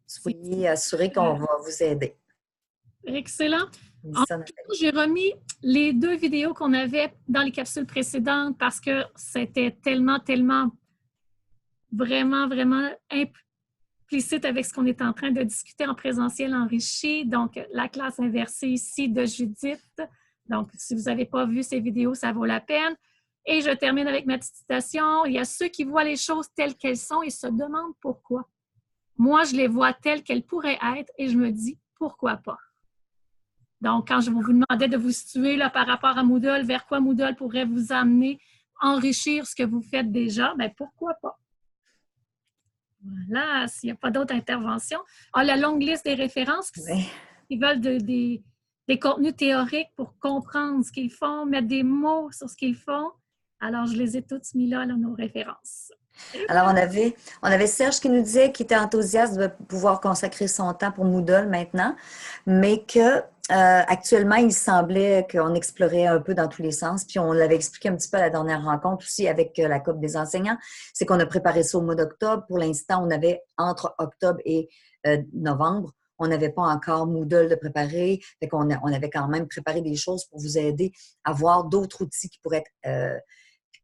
soyez assurés qu'on va vous aider. Excellent. J'ai remis les 2 vidéos qu'on avait dans les capsules précédentes parce que c'était tellement vraiment implicite avec ce qu'on est en train de discuter en présentiel enrichi. Donc, la classe inversée ici de Judith. Donc, si vous n'avez pas vu ces vidéos, ça vaut la peine. Et je termine avec ma petite citation. Il y a ceux qui voient les choses telles qu'elles sont et se demandent pourquoi. Moi, je les vois telles qu'elles pourraient être et je me dis pourquoi pas. Donc, quand je vous demandais de vous situer là, par rapport à Moodle, vers quoi Moodle pourrait vous amener enrichir ce que vous faites déjà, bien, pourquoi pas? Voilà, s'il n'y a pas d'autres interventions. Ah, la longue liste des références Oui. qui veulent des contenus théoriques pour comprendre ce qu'ils font, mettre des mots sur ce qu'ils font. Alors, je les ai toutes mis là, nos références. Alors, on avait Serge qui nous disait qu'il était enthousiaste de pouvoir consacrer son temps pour Moodle maintenant, mais que actuellement, il semblait qu'on explorait un peu dans tous les sens. Puis, on l'avait expliqué un petit peu à la dernière rencontre aussi avec la COP des enseignants. C'est qu'on a préparé ça au mois d'octobre. Pour l'instant, on avait entre octobre et novembre, on n'avait pas encore Moodle de préparer. Fait qu'on on avait quand même préparé des choses pour vous aider à voir d'autres outils qui pourraient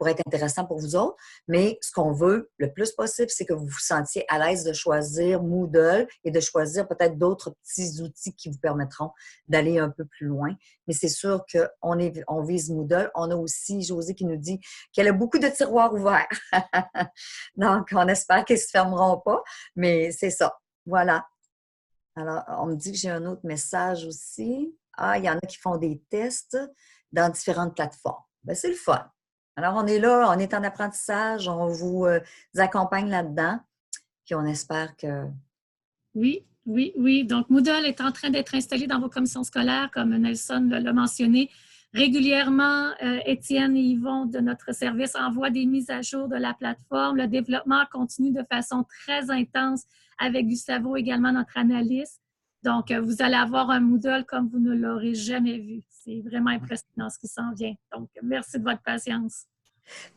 être intéressants pour vous autres. Mais ce qu'on veut le plus possible, c'est que vous vous sentiez à l'aise de choisir Moodle et de choisir peut-être d'autres petits outils qui vous permettront d'aller un peu plus loin. Mais c'est sûr qu'on vise Moodle. On a aussi Josée qui nous dit qu'elle a beaucoup de tiroirs ouverts. Donc, on espère qu'ils ne se fermeront pas. Mais c'est ça. Voilà. Alors, on me dit que j'ai un autre message aussi. Ah, il y en a qui font des tests dans différentes plateformes. Bien, c'est le fun. Alors, on est là, on est en apprentissage, on vous accompagne là-dedans, puis on espère que... Oui, oui, oui. Donc, Moodle est en train d'être installé dans vos commissions scolaires, comme Nelson l'a mentionné. Régulièrement, Étienne et Yvon de notre service envoient des mises à jour de la plateforme. Le développement continue de façon très intense avec Gustavo, également notre analyste. Donc, vous allez avoir un Moodle comme vous ne l'aurez jamais vu. C'est vraiment impressionnant ce qui s'en vient. Donc, merci de votre patience.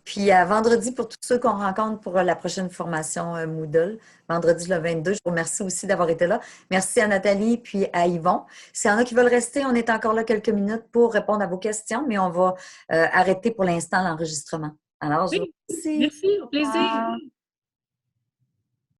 Puis à vendredi, pour tous ceux qu'on rencontre pour la prochaine formation Moodle, vendredi le 22, je vous remercie aussi d'avoir été là. Merci à Nathalie puis à Yvon. S'il y en a qui veulent rester, on est encore là quelques minutes pour répondre à vos questions, mais on va arrêter pour l'instant l'enregistrement. Alors, je vous remercie. Merci, au plaisir.